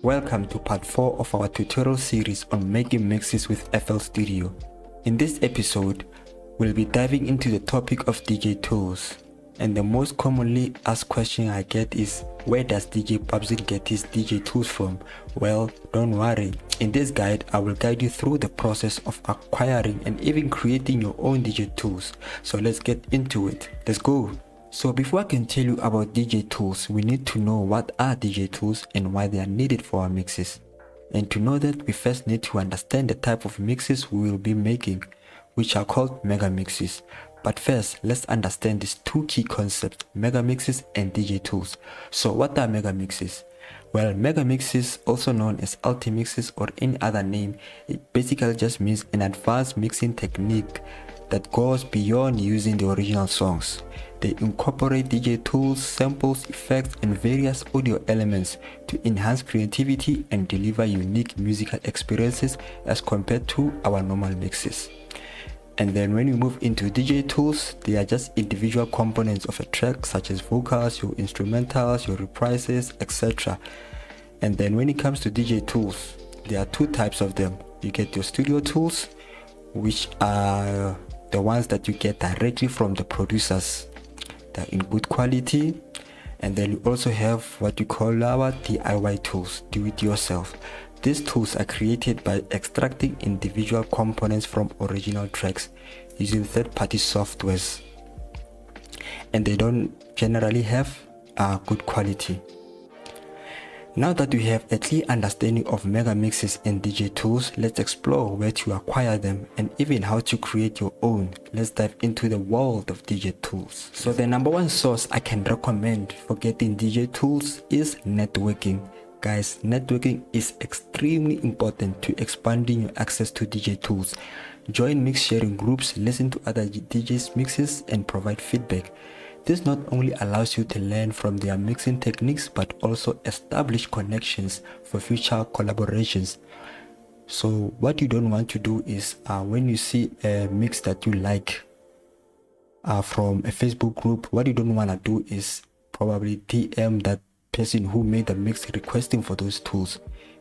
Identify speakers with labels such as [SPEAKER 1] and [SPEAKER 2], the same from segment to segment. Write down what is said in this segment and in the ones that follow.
[SPEAKER 1] Welcome to part 4 of our tutorial series on making mixes with FL Studio. In this episode, we'll be diving into the topic of DJ tools. And the most commonly asked question I get is, where does DJ Babzin get his DJ tools from? Well, don't worry. In this guide, I will guide you through the process of acquiring and even creating your own DJ tools. So let's get into it. Let's go. So before I can tell you about DJ tools, we need to know what are DJ tools and why they are needed for our mixes. And to know that, we first need to understand the type of mixes we will be making, which are called mega mixes. But first, let's understand these two key concepts, mega mixes and DJ tools. So what are mega mixes? Well, mega mixes, also known as multi-mixes or any other name, it basically just means an advanced mixing technique that goes beyond using the original songs. They incorporate DJ tools, samples, effects, and various audio elements to enhance creativity and deliver unique musical experiences as compared to our normal mixes. And then when we move into DJ tools, they are just individual components of a track, such as vocals, your instrumentals, your reprises, etc. And then when it comes to DJ tools, there are two types of them. You get your studio tools, which are the ones that you get directly from the producers. They're in good quality. And then you also have what you call our DIY tools, do it yourself. These tools are created by extracting individual components from original tracks using third-party softwares, and they don't generally have good quality. Now that we have a clear understanding of mega mixes and DJ tools, let's explore where to acquire them and even how to create your own. Let's dive into the world of DJ tools. So the number one source I can recommend for getting DJ tools is networking. Guys, networking is extremely important to expanding your access to DJ tools. Join mix sharing groups, listen to other DJs' mixes, and provide feedback. This not only allows you to learn from their mixing techniques, but also establish connections for future collaborations. So what you don't want to do is when you see a mix that you like from a Facebook group, what you don't want to do is probably DM that person who made the mix requesting for those tools.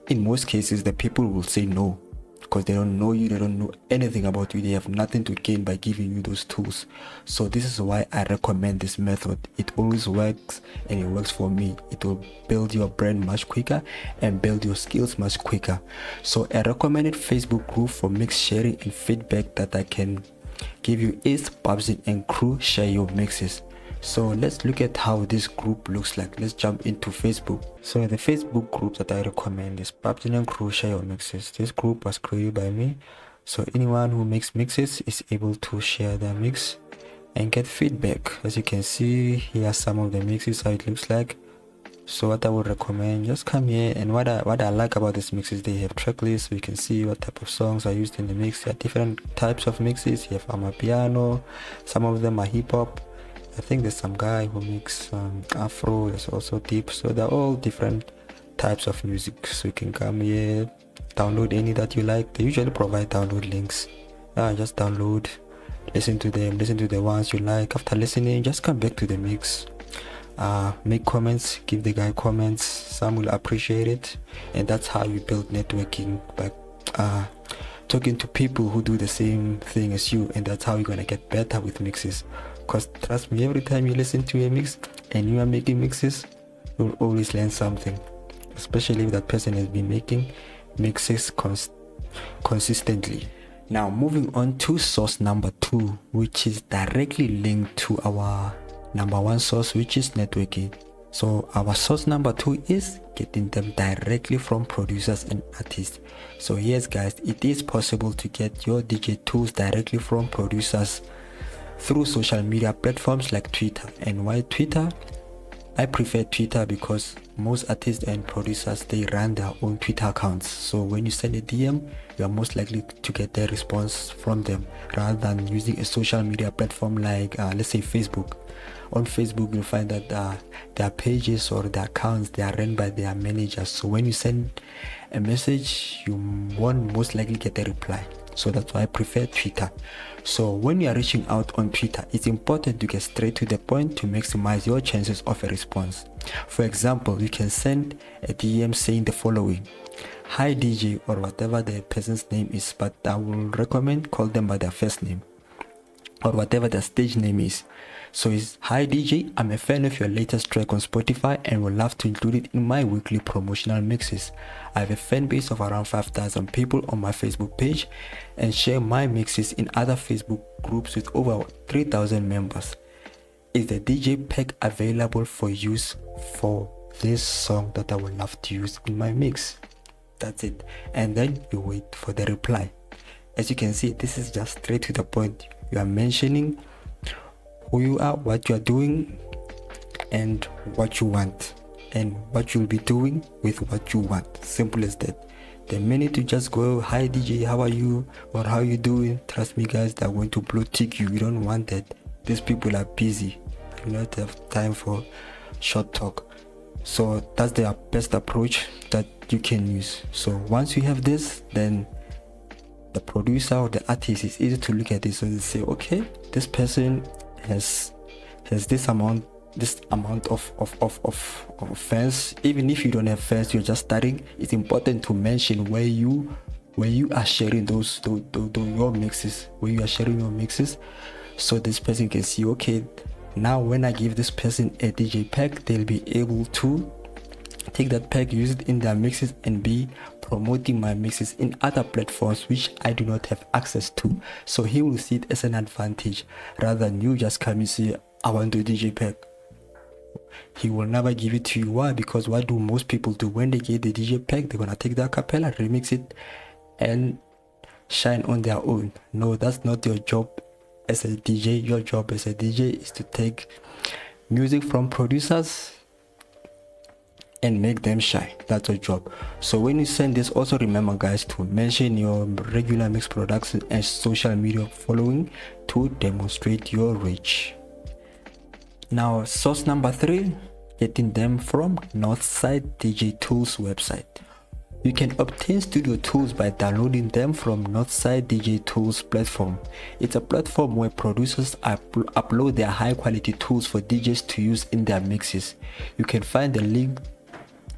[SPEAKER 1] In most cases, the people will say no, because they don't know you, they don't know anything about you, they have nothing to gain by giving you those tools. So this is why I recommend this method. It always works, and it works for me. It will build your brand much quicker and build your skills much quicker. So a recommended Facebook group for mix sharing and feedback that I can give you is Babzin and Crew Share Your Mixes. So let's look at how this group looks like. Let's jump into Facebook. So the Facebook group that I recommend is Babzin and Crew Share Your Mixes. This group was created by me, so anyone who makes mixes is able to share their mix and get feedback. As you can see, here are some of the mixes, how it looks like. So what I would recommend, just come here, and what I like about this mix is they have track lists, so you can see what type of songs are used in the mix. There are different types of mixes. You have amapiano, some of them are hip-hop. I think there's some guy who makes Afro, there's also deep, so they're all different types of music. So you can come here, download any that you like. They usually provide download links. Just download, listen to them, listen to the ones you like. After listening, just come back to the mix. Make comments, give the guy comments, some will appreciate it, and that's how you build networking by talking to people who do the same thing as you, and that's how you're gonna get better with mixes. Because trust me, every time you listen to a mix and you are making mixes, you'll always learn something, especially if that person has been making mixes consistently. Now moving on to source number 2, which is directly linked to our number one source, which is networking. So our source number 2 is getting them directly from producers and artists. So yes guys, it is possible to get your DJ tools directly from producers through social media platforms like Twitter. And why Twitter? I prefer Twitter because most artists and producers, they run their own Twitter accounts. So when you send a DM, you are most likely to get a response from them rather than using a social media platform like let's say Facebook. On Facebook, you'll find that their pages or their accounts, they are run by their managers. So when you send a message, you won't most likely get a reply. so that's why I prefer Twitter. So when you are reaching out on Twitter, it's important to get straight to the point to maximize your chances of a response. For example, you can send a DM saying the following: "Hi DJ," or whatever the person's name is, but I will recommend call them by their first name or whatever their stage name is. So it's: "Hi DJ, I'm a fan of your latest track on Spotify and would love to include it in my weekly promotional mixes. I have a fan base of around 5,000 people on my Facebook page and share my mixes in other Facebook groups with over 3,000 members. Is the DJ pack available for use for this song that I would love to use in my mix?" That's it. And then you wait for the reply. As you can see, this is just straight to the point. You are mentioning who you are, what you are doing, and what you want, and what you'll be doing with what you want. Simple as that. The minute you just go, "Hi DJ, how are you?" or "How you doing?" trust me guys, they're going to blue tick you. You don't want that. These people are busy. You do not have time for short talk. So that's the best approach that you can use. So once you have this, then the producer or the artist is easy to look at this and say, okay, this person has this amount of fans. Even if you don't have fans, you're just starting, it's important to mention where you are sharing your mixes, where you are sharing your mixes, so this person can see, okay, now when I give this person a DJ pack, they'll be able to take that pack, use it in their mixes, and be promoting my mixes in other platforms which I do not have access to. So he will see it as an advantage rather than you just come and say, "I want a DJ pack." He will never give it to you. Why? Because what do most people do when they get the DJ pack? They're gonna take the acapella, remix it, and shine on their own. No, that's not your job as a DJ. Your job as a DJ is to take music from producers and make them shine. That's your job. So when you send this, also remember guys to mention your regular mix production and social media following to demonstrate your reach. Now source number 3, getting them from Northside DJ Tools website. You can obtain studio tools by downloading them from Northside DJ Tools platform. It's a platform where producers upload their high quality tools for DJs to use in their mixes. You can find the link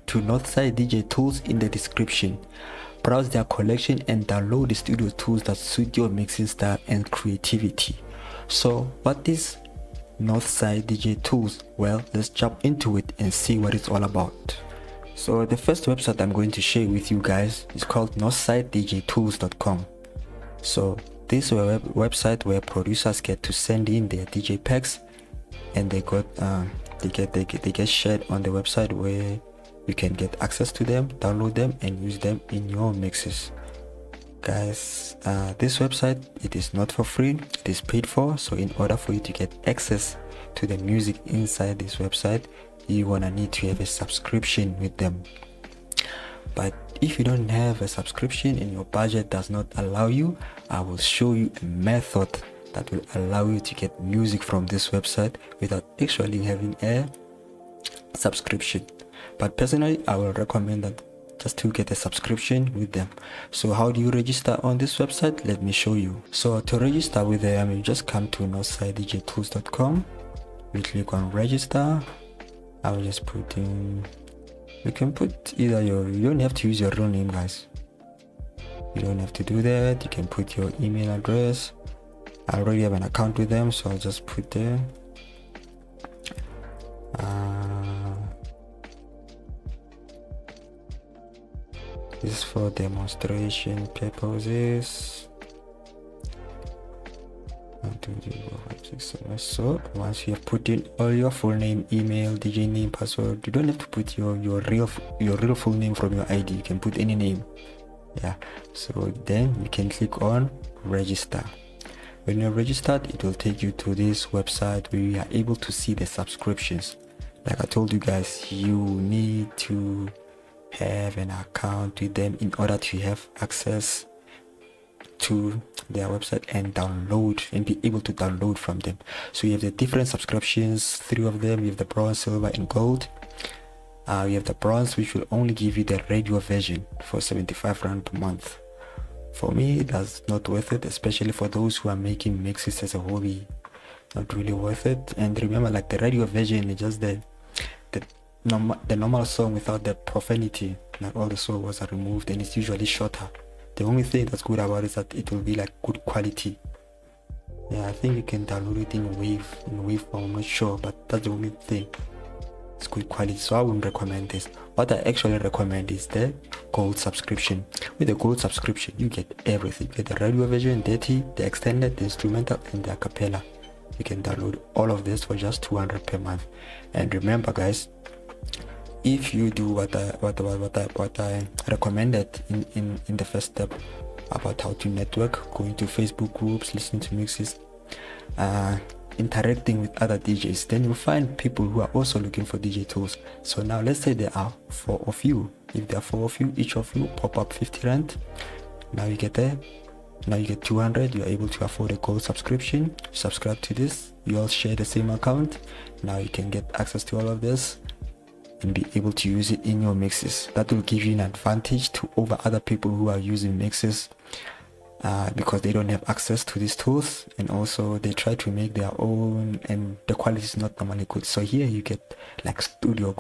[SPEAKER 1] to Northside DJ Tools in the description. Browse their collection and download the studio tools that suit your mixing style and creativity. So what is Northside DJ Tools? Well, let's jump into it and see what it's all about. So the first website I'm going to share with you guys is called NorthsideDJTools.com. So this is a website where producers get to send in their DJ packs, and they get shared on the website where you can get access to them, download them, and use them in your mixes. Guys, this website, it is not for free, it is paid for. So in order for you to get access to the music inside this website, you're gonna need to have a subscription with them. But if you don't have a subscription and your budget does not allow you, I will show you a method that will allow you to get music from this website without actually having a subscription. But personally, I will recommend that just to get a subscription with them. So how do you register on this website? Let me show you. So to register with them, you just come to NorthsideDJTools.com. We click on register. I will just put in, you can put either you don't have to use your real name guys. You don't have to do that. You can put your email address. I already have an account with them, so I'll just put there. This is for demonstration purposes. So once you have put in all your full name, email, DJ name, password, you don't have to put your real full name from your ID. You can put any name. Yeah. So then you can click on register. When you're registered, it will take you to this website where you are able to see the subscriptions. Like I told you guys, you need to have an account with them in order to have access to their website and download and be able to download from them. So you have the different subscriptions, 3 of them. You have the bronze, silver, and gold. You have the bronze, which will only give you the radio version for 75 rand per month. For me, that's not worth it, especially for those who are making mixes as a hobby. Not really worth it. And remember, like the radio version is just the normal song without the profanity. Like all the swear words are removed, and it's usually shorter. The only thing that's good about it is that it will be like good quality. Yeah, I think you can download it in wave form. I'm not sure, but that's the only thing. It's good quality, so I wouldn't recommend this. What I actually recommend is the gold subscription. With the gold subscription, you get everything. You get the radio version, dirty, the extended, the instrumental, and the acapella. You can download all of this for just 200 per month. And remember, guys, if you do what I recommended in the first step about how to network, going to Facebook groups, listening to mixes, interacting with other DJs, then you'll find people who are also looking for DJ tools. So now let's say there are 4 of you. If there are 4 of you, each of you pop up 50 rand. Now you get there. Now you get 200. You're able to afford a gold subscription. Subscribe to this. You all share the same account. Now you can get access to all of this and be able to use it in your mixes. That will give you an advantage to over other people who are using mixes, because they don't have access to these tools, and also they try to make their own and the quality is not normally good. So here you get like studio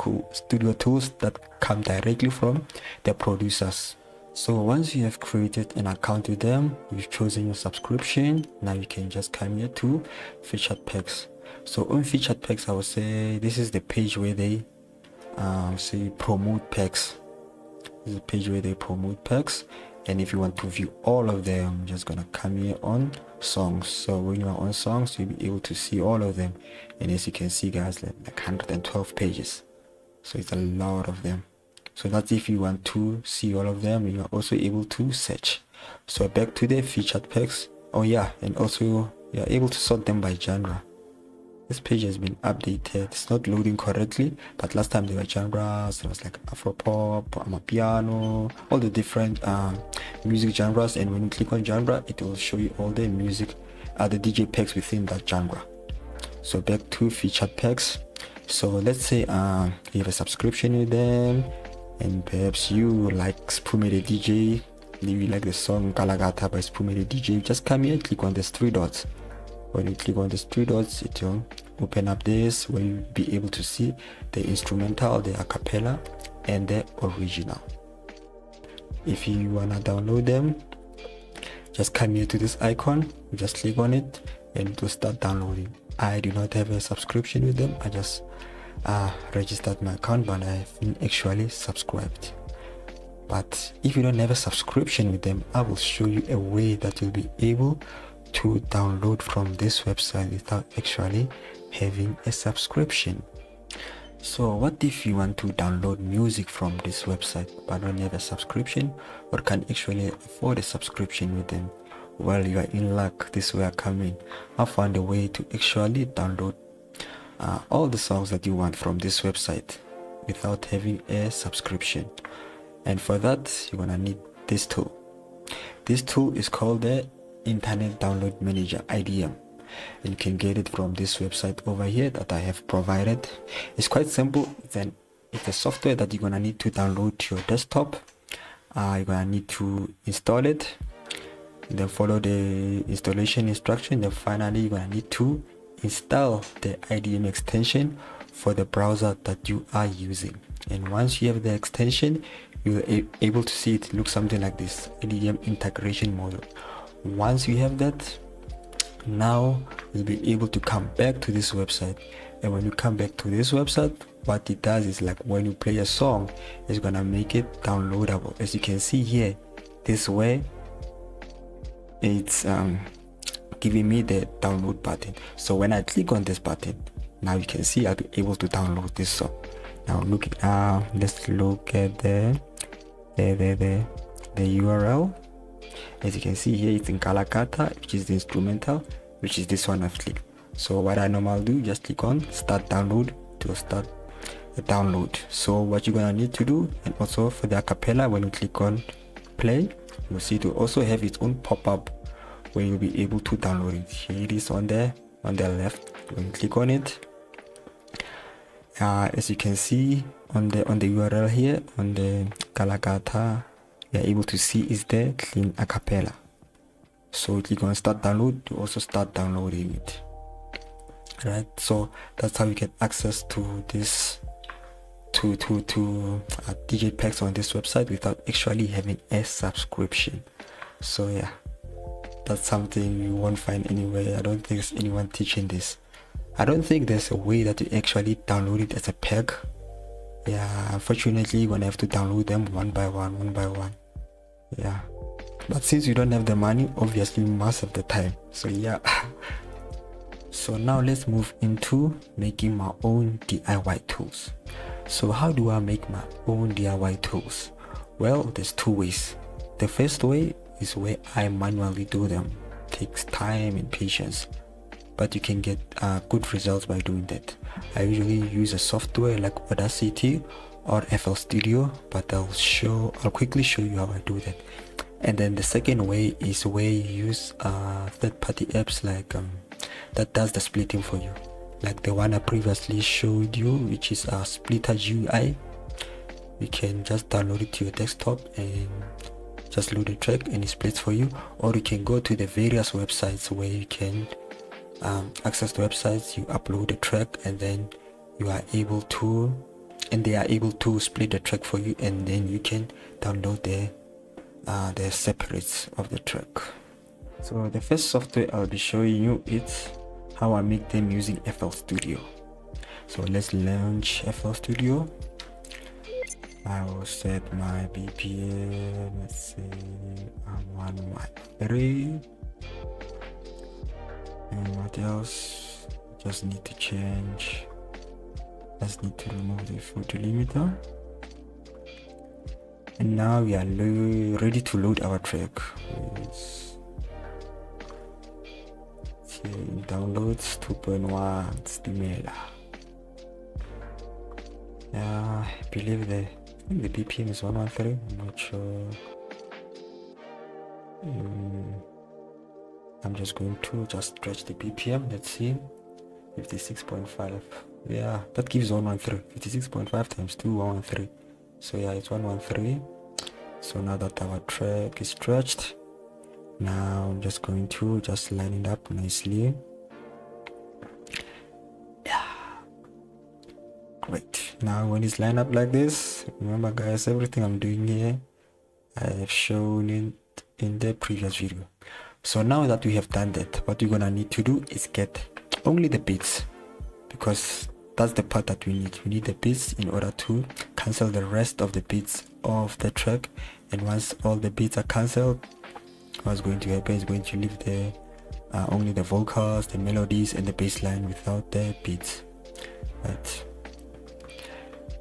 [SPEAKER 1] tools that come directly from the producers. So once you have created an account with them, you've chosen your subscription, now you can just come here to featured packs. So on featured packs, I would say this is the page where they say promote packs. This is the page where they promote packs. And if you want to view all of them, I'm just gonna come here on songs. So when you are on songs, you'll be able to see all of them. And as you can see, guys, like 112 pages. So it's a lot of them. So that's if you want to see all of them. You are also able to search. So back to the featured packs. Oh yeah, and also you're able to sort them by genre. This page has been updated. It's not loading correctly, but last time there were genres. There was like Afropop, Amapiano, all the different music genres. And when you click on genre, it will show you all the music, the DJ packs within that genre. So back to featured packs. So let's say you have a subscription with them, and perhaps you like Spumi the DJ. Maybe you like the song Kalagata by Spumi the DJ. Just come here, click on these 3 dots. When you click on these 3 dots, it will open up this where you'll be able to see the instrumental, the acapella, and the original. If you wanna download them, just come here to this icon, you just click on it and it will start downloading. I do not have a subscription with them. I just registered my account, but I haven't actually subscribed. But if you don't have a subscription with them, I will show you a way that you'll be able to download from this website without actually having a subscription. So what if you want to download music from this website but don't have a subscription, or can actually afford a subscription with them? Well, you are in luck. This way I come in. I found a way to actually download all the songs that you want from this website without having a subscription. And for that, you're gonna need this tool. This tool is called the Internet Download Manager, IDM, and you can get it from this website over here that I have provided. It's quite simple. It's a software that you're gonna need to download to your desktop. You're gonna need to install it, then follow the installation instruction. Then finally you're gonna need to install the IDM extension for the browser that you are using. And once you have the extension, you're able to see it looks something like this: IDM integration module. Once you have that, now you'll be able to come back to this website. And when you come back to this website, what it does is, like, when you play a song, it's gonna make it downloadable. As you can see here, this way it's giving me the download button. So when I click on this button, now you can see I'll be able to download this song. Now let's look at the URL. As you can see here, it's in Kalakata, which is the instrumental, which is this one I've clicked. So what I normally do, just click on start download to start the download. So what you're gonna need to do, and also for the acapella, when you click on play, you'll see to also have its own pop-up where you'll be able to download it. Here it is on the left. When you click on it, as you can see on the URL here, on the Kalakata you're able to see is there, clean acapella. So click on start download to also start downloading it. Right, so that's how you get access to this to DJ packs on this website without actually having a subscription. So yeah, that's something you won't find anywhere. I don't think there's anyone teaching this. I don't think there's a way that you actually download it as a pack. Yeah, unfortunately you're gonna have to download them one by one. Yeah, but since you don't have the money, obviously you must have the time. So yeah. So now let's move into making my own DIY tools. So how do I make my own DIY tools? Well, there's two ways. The first way is where I manually do them. It takes time and patience, but you can get good results by doing that. I usually use a software like Audacity or FL Studio, but I'll quickly show you how I do that. And then the second way is where you use third-party apps like that does the splitting for you, like the one I previously showed you, which is Splitter GUI. You can just download it to your desktop and just load the track and it splits for you. Or you can go to the various websites where you can access the websites, you upload the track, and then they are able to split the track for you, and then you can download the separates of the track. So the first software I'll be showing you is how I make them using FL Studio. So let's launch FL Studio. I will set my BPM, let's say 113. And what else? Just need to change. Just need to remove the photo limiter. And now we are ready to load our track. It's here in downloads 2.1 Stimela. Yeah, I believe the BPM is 113. I'm not sure. I'm just going to just stretch the BPM. Let's see, 56.5. Yeah, that gives 113. 56.5 times 2, 113. So yeah, it's 113. So now that our track is stretched, now I'm just going to just line it up nicely. Yeah, great. Now when it's lined up like this, remember guys, everything I'm doing here I have shown it in the previous video. So now that we have done that, what we're gonna need to do is get only the beats, because that's the part that we need the beats in order to cancel the rest of the beats of the track. And once all the beats are cancelled, what's going to happen is going to leave the only the vocals, the melodies, and the bass line without the beats. Right,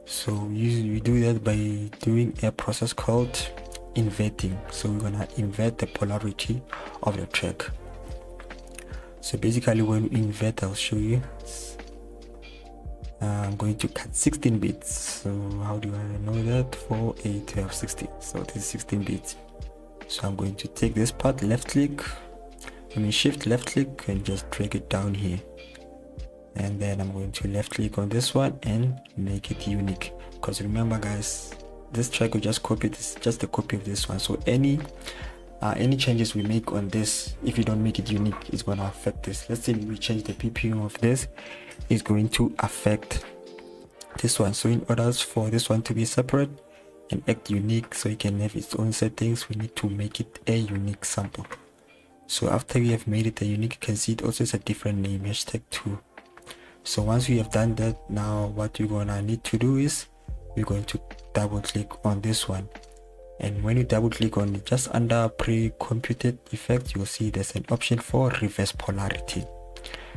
[SPEAKER 1] so we do that by doing a process called inverting. So we're gonna invert the polarity of the track. So basically when we invert, I'll show you. I'm going to cut 16 bits. So how do I know that? 4, 8, 12, 16. So this is 16 bits. So I'm going to take this part, shift left click and just drag it down here. And then I'm going to left click on this one and make it unique. Because remember guys, this track we just copied is just a copy of this one. So any changes we make on this, if you don't make it unique, it's going to affect this. Let's say we change the BPM of this, it's going to affect this one. So in order for this one to be separate and act unique, so it can have its own settings, we need to make it a unique sample. So after we have made it a unique, you can see it also is a different name, #2. So once we have done that, now what we're gonna need to do is we're going to double click on this one. And when you double click on it, just under pre-computed effects, you'll see there's an option for reverse polarity.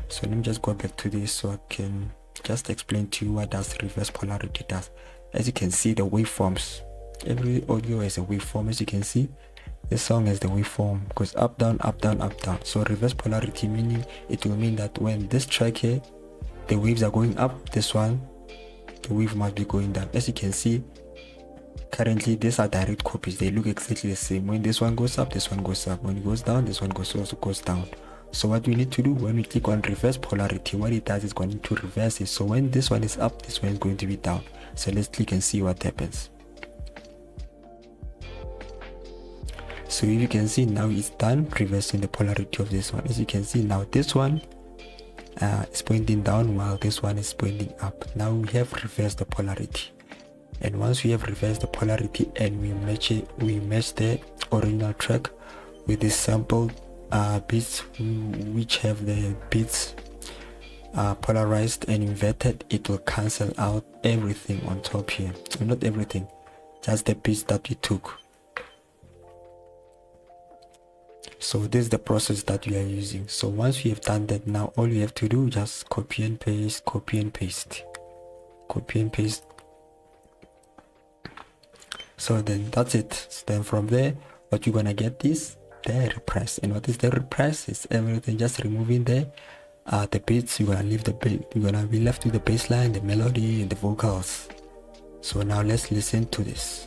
[SPEAKER 1] So let me just go back to this so I can just explain to you what does reverse polarity does. As you can see, the waveforms, every audio has a waveform. As you can see, this song has the waveform, goes up, down, up, down, up, down. So reverse polarity meaning it will mean that when this track here, the waves are going up, this one, the wave must be going down. As you can see, currently these are direct copies. They look exactly the same. When this one goes up, this one goes up. When it goes down, this one also goes down. So what we need to do when we click on reverse polarity, what it does is going to reverse it. So when this one is up, this one is going to be down. So let's click and see what happens. So if you can see now, it's done reversing the polarity of this one. As you can see now, this one is pointing down while this one is pointing up. Now we have reversed the polarity, and once we have reversed the polarity and we match the original track with the sample beats which have the beats polarized and inverted, it will cancel out everything on top here. So not everything, just the beats that we took. So this is the process that we are using. So once we have done that, now all you have to do is just copy and paste, copy and paste, copy and paste. So then that's it. So then from there, what you're gonna get is the repress. And what is the repress? It's everything, just removing the beats. You're gonna leave the beat, you're gonna be left with the bass line, the melody, and the vocals. So now let's listen to this.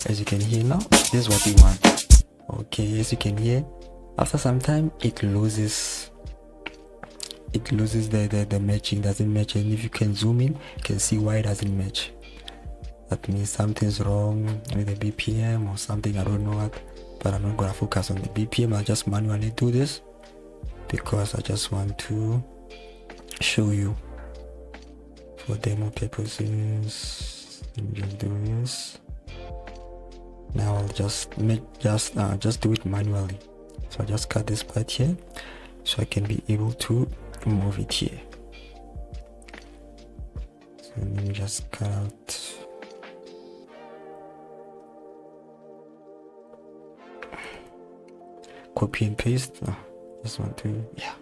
[SPEAKER 1] As you can hear now, this is what we want. Okay, as you can hear, after some time it loses the matching, doesn't match. And if you can zoom in, you can see why it doesn't match. That means something's wrong with the BPM or something, I don't know what, but I'm not gonna focus on the BPM. I'll just manually do this because I just want to show you for demo purposes. Let me just do this. Now I'll just do it manually. So I just cut this part here so I can be able to move it here. So let me just cut out. Copy and paste. Just want to, yeah.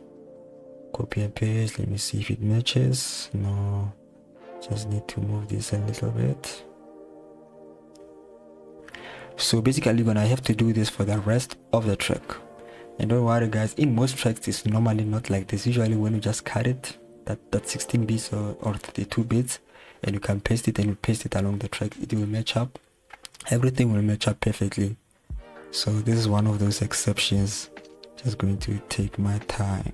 [SPEAKER 1] Copy and paste. Let me see if it matches. No, just need to move this a little bit. So basically you're gonna have to do this for the rest of the track. And don't worry guys, in most tracks it's normally not like this. Usually when you just cut it, that 16 beats or 32 beats, and you can paste it and you paste it along the track, it will match up. Everything will match up perfectly. So this is one of those exceptions. Just going to take my time.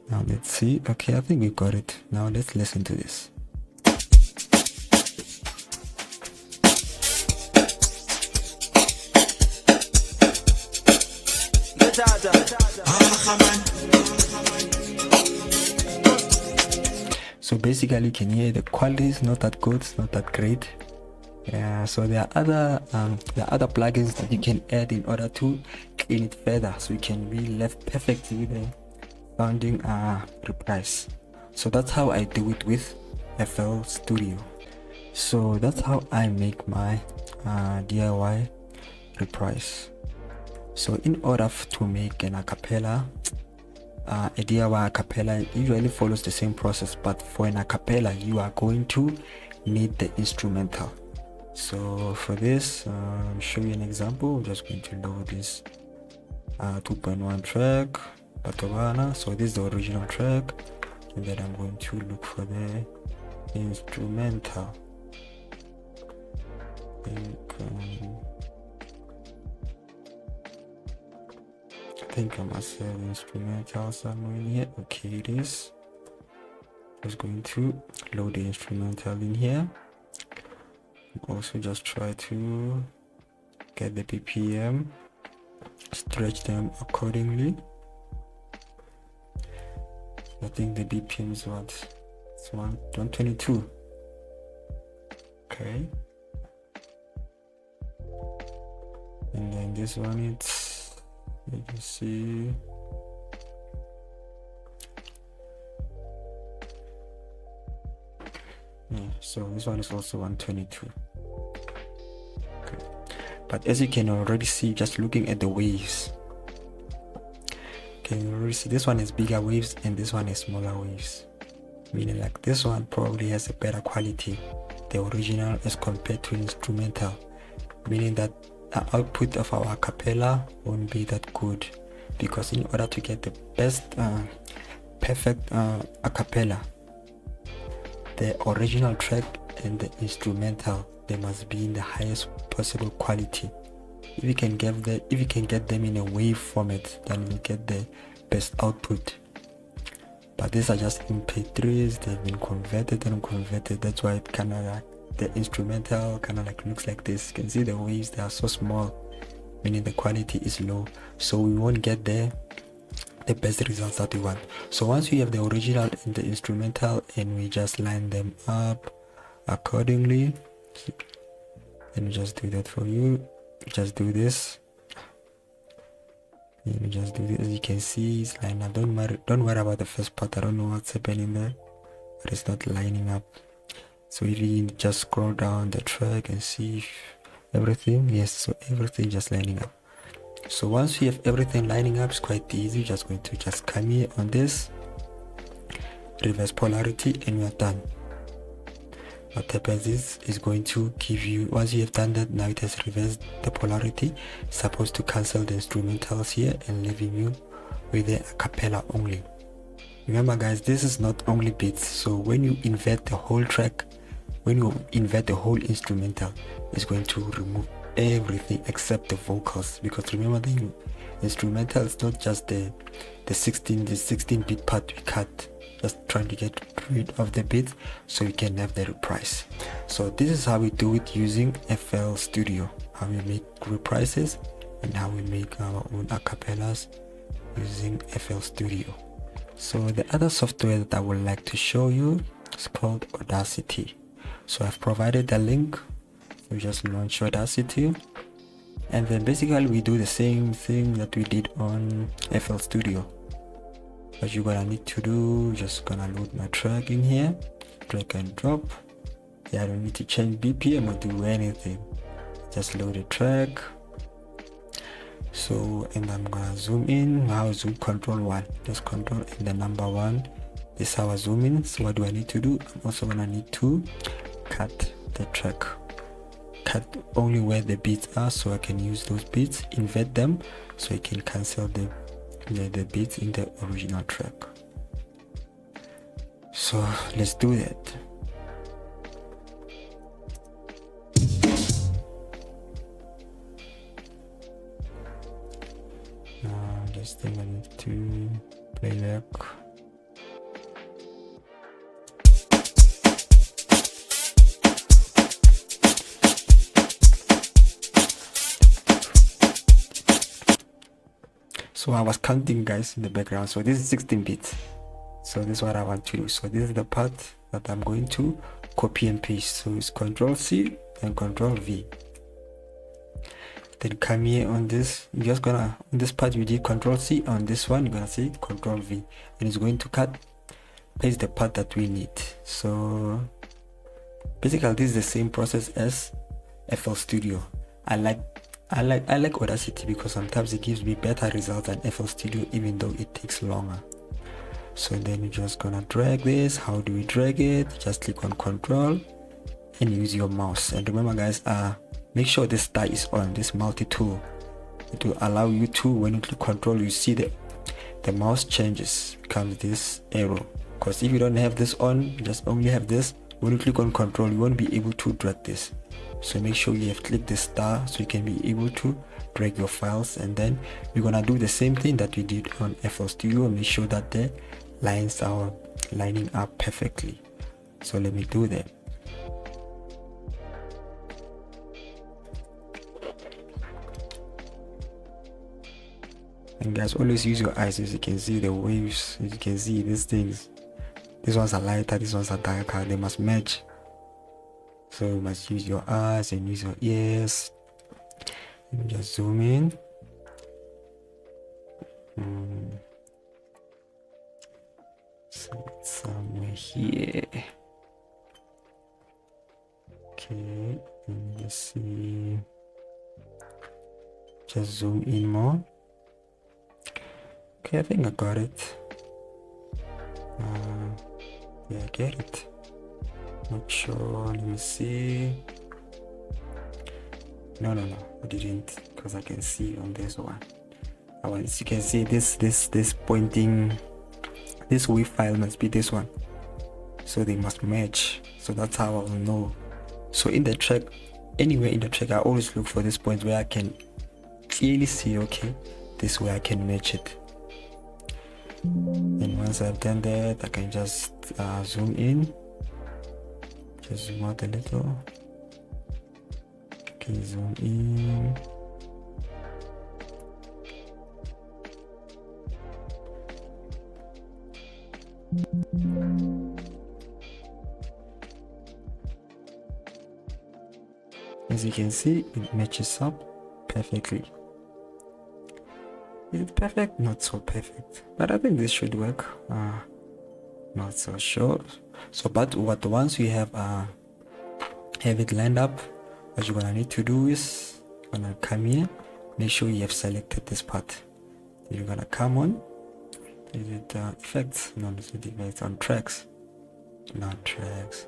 [SPEAKER 1] Now let's see. Okay, I think we got it. Now let's listen to this. So basically you can hear the quality is not that good, it's not that great. Yeah, so there are other plugins that you can add in order to clean it further, so you can be left perfectly with the sounding reprise. So that's how I do it with FL Studio. So that's how I make my DIY reprise. So in order to make an acapella, a DIY acapella usually follows the same process, but for an acapella you are going to need the instrumental. So for this, I'll show you an example. I'm just going to load this 2.1 track, Patobana. So this is the original track, and then I'm going to look for the instrumental. I think I must have instrumental somewhere in here. Okay, it is. Just going to load the instrumental in here. Also just try to get the BPM, stretch them accordingly. I think the BPM is what? It's 122. Okay. And then this one, it's, you can see, yeah, so this one is also 122. Okay. But as you can already see, just looking at the waves, can you already see this one is bigger waves and this one is smaller waves, meaning like this one probably has a better quality, the original, as compared to instrumental, meaning that the output of our acapella won't be that good, because in order to get the best perfect acapella, the original track and the instrumental, they must be in the highest possible quality. If you can get them in a wave format, then you get the best output. But these are just MP3s, they've been converted and converted. That's why it kind of like the instrumental kind of like looks like this. You can see the waves, they are so small, meaning the quality is low, so we won't get the best results that we want. So once we have the original and the instrumental, and we just line them up accordingly, let me just do that for you. Just do this. Let me just do this. As you can see, it's lined up. Don't worry about the first part. I don't know what's happening there, but it's not lining up. So if you just scroll down the track and see if everything, yes, so everything just lining up. So once we have everything lining up, it's quite easy. Just going to just come here on this, reverse polarity, and we are done. What happens is going to give you, once you have done that, now it has reversed the polarity. It's supposed to cancel the instrumentals here and leaving you with the acapella only. Remember guys, this is not only beats, so when you invert the whole track, when you invert the whole instrumental, it's going to remove everything except the vocals, because remember the instrumental is not just the 16 beat part we cut, just trying to get rid of the beats so you can have the reprise. So this is how we do it using FL Studio, how we make reprises and how we make our own acapellas using FL Studio. So the other software that I would like to show you is called Audacity. So I've provided the link. We just launch Audacity, and then basically we do the same thing that we did on FL Studio. What you're gonna need to do, just gonna load my track in here, drag and drop. Yeah, I don't need to change BPM or do anything, just load the track. So, and I'm gonna zoom in. Now zoom control 1, just control and the number 1. This is how I zoom in. So what do I need to do? I'm also gonna need to cut the track, cut only where the beats are, so I can use those beats, invert them so I can cancel the beats in the original track. So let's do that. This thing I need to play back. So I was counting guys in the background. So this is 16 bits. So this is what I want to do. So this is the part that I'm going to copy and paste. So it's Control C and Control V. Then come here on this. You're just gonna, on this part you did Control C. On this one you're gonna say Control V, and it's going to paste the part that we need. So basically this is the same process as FL Studio. I like Audacity because sometimes it gives me better results than FL Studio, even though it takes longer. So then you're just gonna drag this. How do we drag it? Just click on Control and use your mouse. And remember guys, make sure this star is on, this multi-tool. It will allow you to, when you click Control, you see the mouse changes, becomes this arrow. Because if you don't have this on, you just only have this, when you click on Control, you won't be able to drag this. So make sure you have clicked the star so you can be able to drag your files. And then we're gonna do the same thing that we did on FL Studio. Make sure that the lines are lining up perfectly. So let me do that. And guys, always use your eyes. As you can see the waves, as you can see these things, these ones are lighter, these ones are darker, they must match. So you must use your eyes and use your ears. Let me just zoom in. So it's somewhere here. Okay, let me see. Just zoom in more. Okay, I think I got it. Yeah, I get it. Not sure. Let me see. No, I didn't, because I can see on this one. As you can see, this pointing, this wave file must be this one. So they must match. So that's how I will know. So in the track, anywhere in the track, I always look for this point where I can clearly see, okay, this way I can match it. And once I've done that, I can just zoom in. just zoom out a little. Okay, zoom in. As you can see, it matches up perfectly. Is it perfect? Not so perfect, but I think this should work. Not so sure. So but once you have it lined up, what you're gonna need to do is gonna come here, make sure you have selected this part. Then you're gonna come on, is it effects? No, it's not effects, on tracks. Not tracks.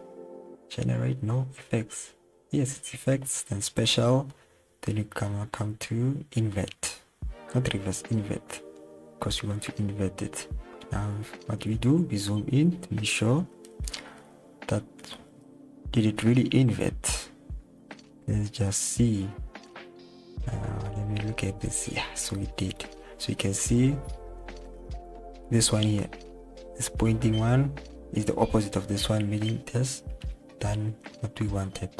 [SPEAKER 1] Generate, no, effects. Yes, it's effects, then special, then you come to invert, not reverse, invert, because you want to invert it. Now what we do, we zoom in to be sure that did it really invert. Let's just see. Let me look at this. Yeah, so it did. So you can see this one here, this pointing one is the opposite of this one, meaning it has done what we wanted.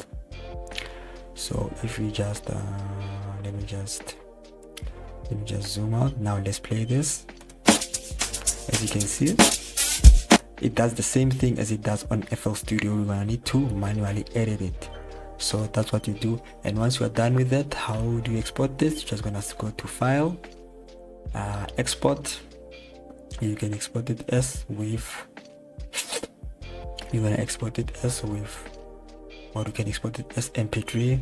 [SPEAKER 1] So if we just let me just zoom out. Now let's play this. As you can see, it does the same thing as it does on FL Studio. We're gonna need to manually edit it. So that's what you do. And once you are done with that, how do you export this? You're just gonna go to File, Export. You can export it as WAV. You're gonna export it as WAV, or you can export it as MP3.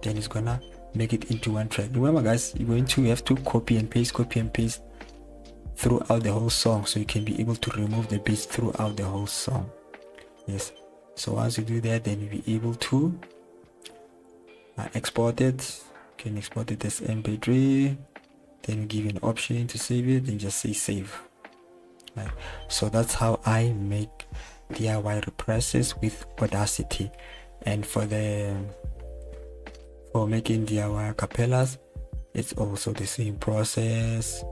[SPEAKER 1] Then it's gonna make it into one track. Remember guys, you're going to have to copy and paste throughout the whole song, so you can be able to remove the beats throughout the whole song. Yes, so once you do that, then you'll be able to export it. You can export it as MP3, then you give you an option to save it, and just say save. Right. So that's how I make DIY represses with Audacity. And for making DIY acapellas, it's also the same process.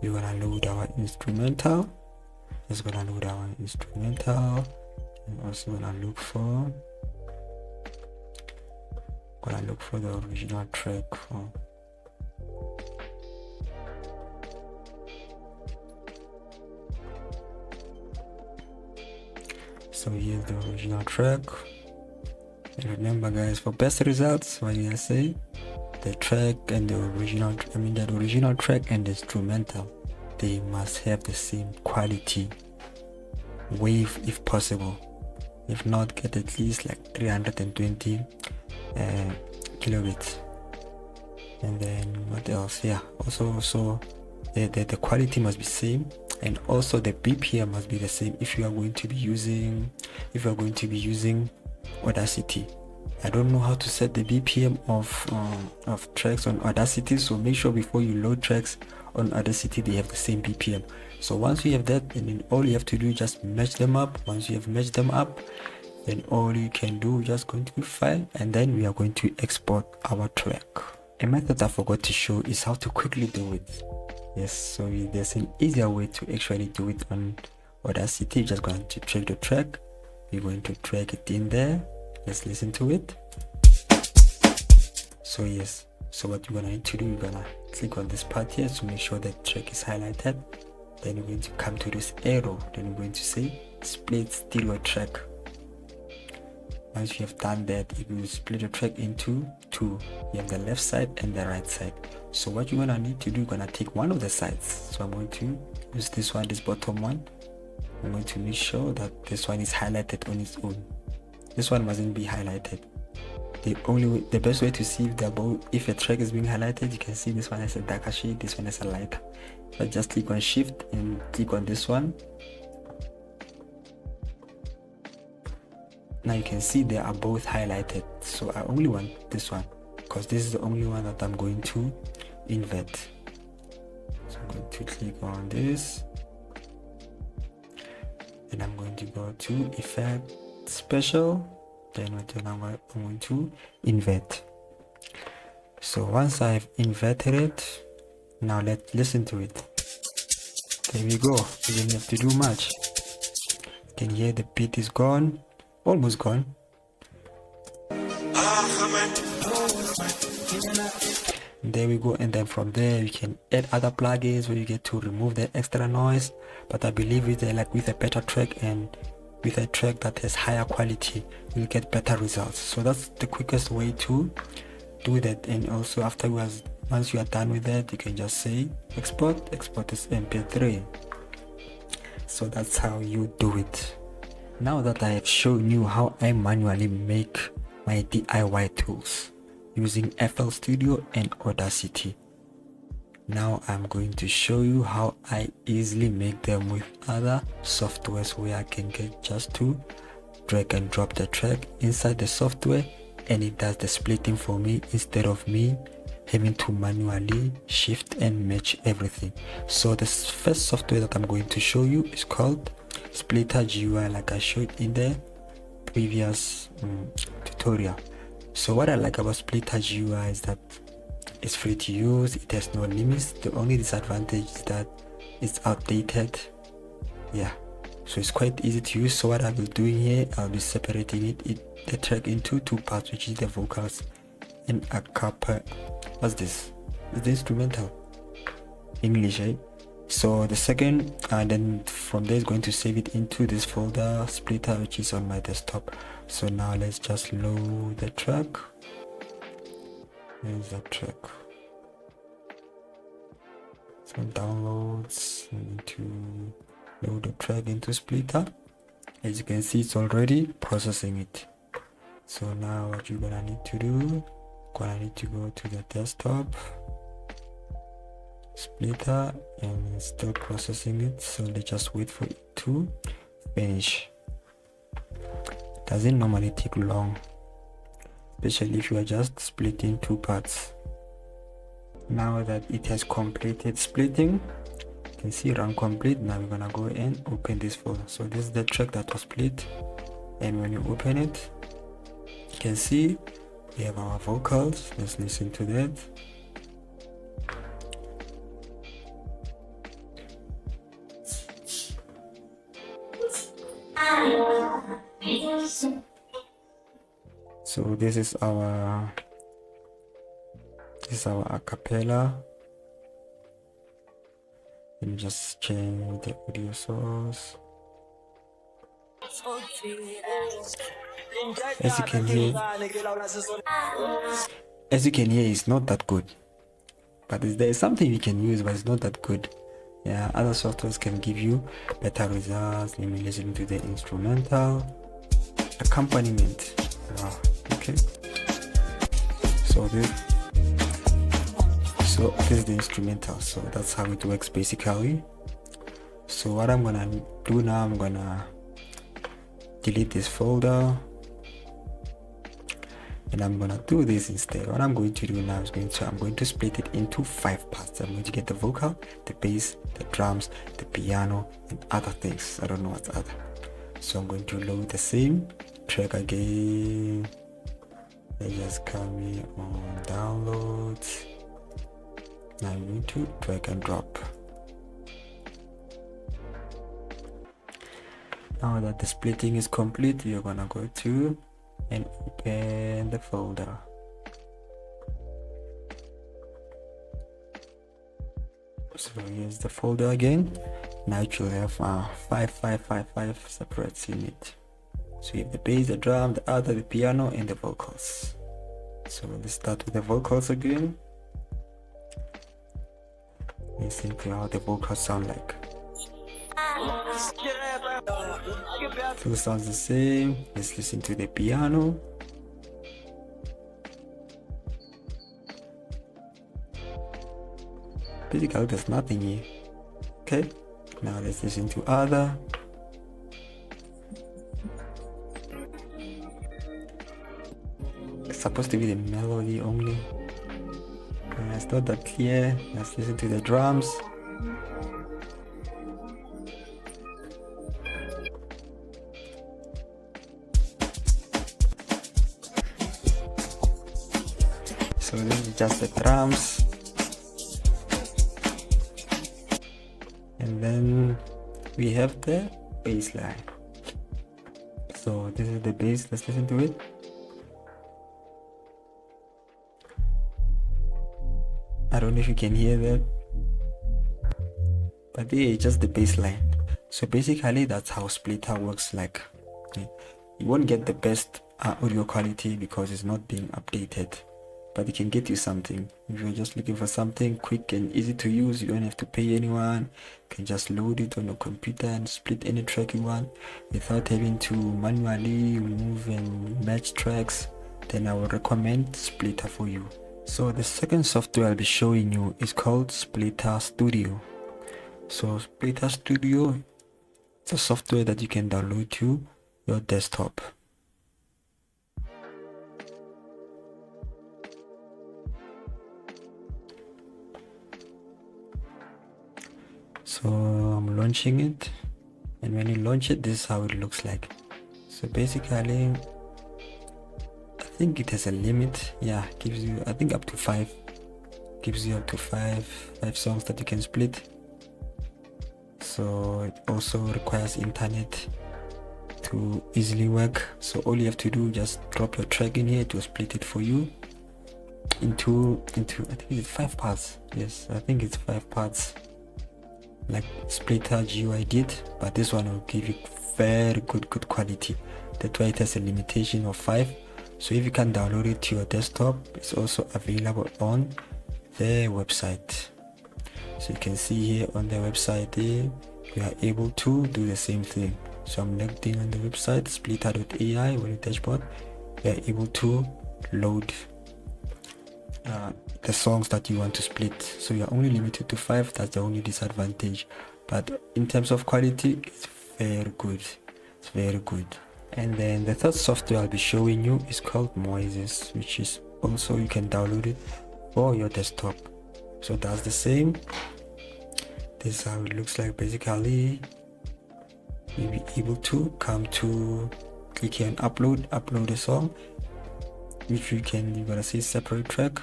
[SPEAKER 1] We're gonna load our instrumental. It's gonna load our instrumental, and also gonna look for the original track. So here's the original track. And remember guys, for best results, what you say, the track and the original, the original track and the instrumental, they must have the same quality, wave if possible. If not, get at least like 320 kilobits. And then what else? Yeah, also the quality must be same, and also the BPM must be the same if you are going to be using Audacity. I don't know how to set the BPM of tracks on Audacity, so make sure before you load tracks on Audacity they have the same BPM. So once you have that, and then all you have to do is just match them up. Once you have matched them up, then all you can do is just go into File, and then we are going to export our track. A method I forgot to show is how to quickly do it. Yes, so there's an easier way to actually do it on Audacity. You're just going to check the track. We're going to drag it in there. Let's listen to it. So yes, so what you're gonna need to do, you're gonna click on this part here to make sure that track is highlighted. Then you're going to come to this arrow, then you're going to say split stereo track. Once you have done that, it will split the track into two. You have the left side and the right side. So what you're gonna need to do, you're gonna take one of the sides. So I'm going to use this one, this bottom one. I'm going to make sure that this one is highlighted on its own. This one mustn't be highlighted. The best way to see if a track is being highlighted, you can see this one has a darker shade, this one has a lighter. So just click on shift and click on this one. Now you can see they are both highlighted. So I only want this one because this is the only one that I'm going to invert. So I'm going to click on this, and I'm going to go to Effect, Special, then I'm going to invert. So once I've inverted it, now let's listen to it. There we go. You didn't have to do much. You can hear the beat is gone, almost gone. There we go, and then from there you can add other plugins where you get to remove the extra noise. But I believe with a better track and with a track that has higher quality, you'll get better results. So that's the quickest way to do that. And also afterwards, once you are done with that, you can just say export as mp3. So that's how you do it. Now that I have shown you how I manually make my DIY tools using FL Studio and Audacity, now I'm going to show you how I easily make them with other softwares, where I can get just to drag and drop the track inside the software and it does the splitting for me instead of me having to manually shift and match everything. So the first software that I'm going to show you is called Splitter GUI, like I showed in the previous tutorial. So what I like about Splitter GUI is that it's free to use, it has no limits. The only disadvantage is that it's outdated. Yeah, so it's quite easy to use. So what I will do here, I'll be separating the track into two parts, which is the vocals and a cappella. What's this? It's the instrumental English, eh? So the second, and then from there is going to save it into this folder Splitter, which is on my desktop. So now let's just load the track. Here's the track. So downloads, I need to load the track into Splitter. As you can see, it's already processing it. So now what you're gonna need to do, gonna need to go to the desktop, Splitter, and it's still processing it. So let's just wait for it to finish. Doesn't normally take long, especially if you are just splitting two parts. Now that it has completed splitting, you can see run complete. Now we're gonna go and open this folder. So this is the track that was split, and when you open it, you can see we have our vocals. Let's listen to that. So this is our a cappella. Let me just change the audio source. As you can hear, it's not that good, but there is something you can use, but it's not that good. Yeah, other softwares can give you better results. Let me listen to the instrumental accompaniment. Wow, okay. So this is the instrumental. So that's how it works basically. So what I'm gonna do now, I'm gonna delete this folder, and I'm gonna do this instead. What I'm going to do now is I'm going to split it into 5 parts. I'm going to get the vocal, the bass, the drums, the piano, and other things. I don't know what's other. So I'm going to load the same track again. Let's just come here on downloads. Now I'm going to drag and drop. Now that the splitting is complete, you're gonna go to and open the folder. So here's the folder again. Now it will have 5 separates in it. So you have the bass, the drum, the other, the piano, and the vocals. So let's start with the vocals again. Listen to how the vocals sound like. Still sounds the same. Let's listen to the piano. Basically, there's nothing here. Okay, now let's listen to other. It's supposed to be the melody only. It's not that clear. Let's listen to the drums. So this is just the drums, and then we have the bass line. So this is the bass. Let's listen to it. I don't know if you can hear that, but yeah, just the bass line. So basically that's how Splitter works. Like, you won't get the best audio quality because it's not being updated, but it can get you something. If you're just looking for something quick and easy to use, you don't have to pay anyone. You can just load it on your computer and split any track you want without having to manually move and match tracks. Then I would recommend Splitter for you. So the second software I'll be showing you is called Splitter Studio. So Splitter Studio, it's a software that you can download to your desktop. So I'm launching it, and when you launch it, this is how it looks like. So basically, I think it has a limit. Yeah, gives you, I think, up to 5. Gives you up to five songs that you can split. So it also requires internet to easily work. So all you have to do, just drop your track in here to split it for you into I think it's 5 parts. Yes, I think it's 5 parts, like Splitter GUI did, but this one will give you very good quality. That's why it has a limitation of 5. So if you can download it to your desktop, it's also available on their website. So you can see here on their website there, you are able to do the same thing. So I'm logged in on the website splitter.ai. On the dashboard, you are able to load the songs that you want to split. So you're only limited to 5. That's the only disadvantage, but in terms of quality, it's very good. It's very good. And then the third software I'll be showing you is called Moises, which is also, you can download it for your desktop. So that's the same. This is how it looks like. Basically, you'll be able to come to click here and upload a song, which you're gonna see separate track.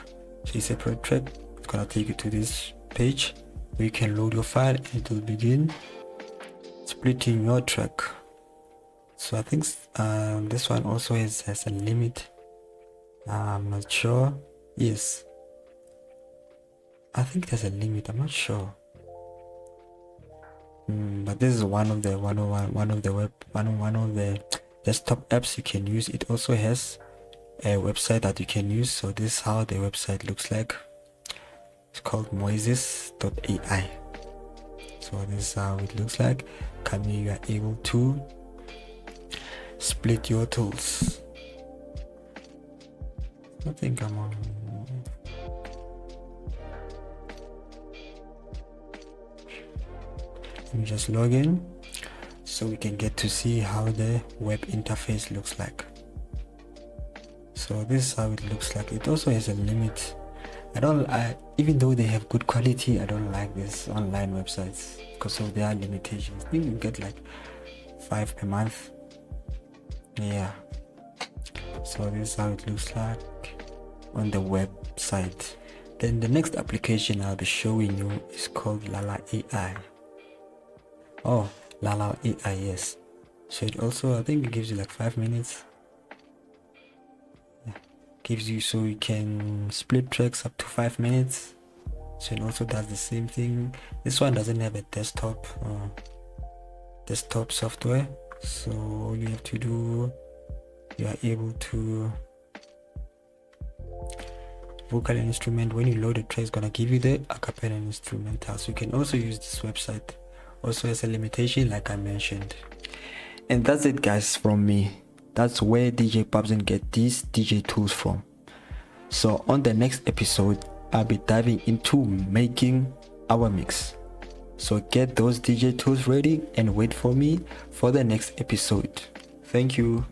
[SPEAKER 1] So separate track, it's gonna take you to this page where you can load your file, and it will begin splitting your track. So I think this one also has a limit. I'm not sure. Yes, I think there's a limit. I'm not sure. But this is one of the desktop apps you can use. It also has a website that you can use. So this is how the website looks like. It's called moises.ai. So this is how it looks like. Come here, you are able to split your tools. I think I'm on. Let me just log in so we can get to see how the web interface looks like. So this is how it looks like. It also has a limit. Even though they have good quality, I don't like these online websites because of their limitations. I think you get like 5 per month. Yeah. So this is how it looks like on the website. Then the next application I'll be showing you is called Lala AI. Oh, Lala AI, yes. So it also, I think it gives you like 5 minutes. Yeah. Gives you, so you can split tracks up to 5 minutes. So it also does the same thing. This one doesn't have a desktop software. So all you have to do, you are able to vocal instrument. When you load a track, it's gonna give you the acapella instrumental. So you can also use this website. Also has a limitation, like I mentioned. And that's it, guys, from me. That's where DJ Babzen get these DJ tools from. So on the next episode, I'll be diving into making our mix. So get those DJ tools ready and wait for me for the next episode. Thank you.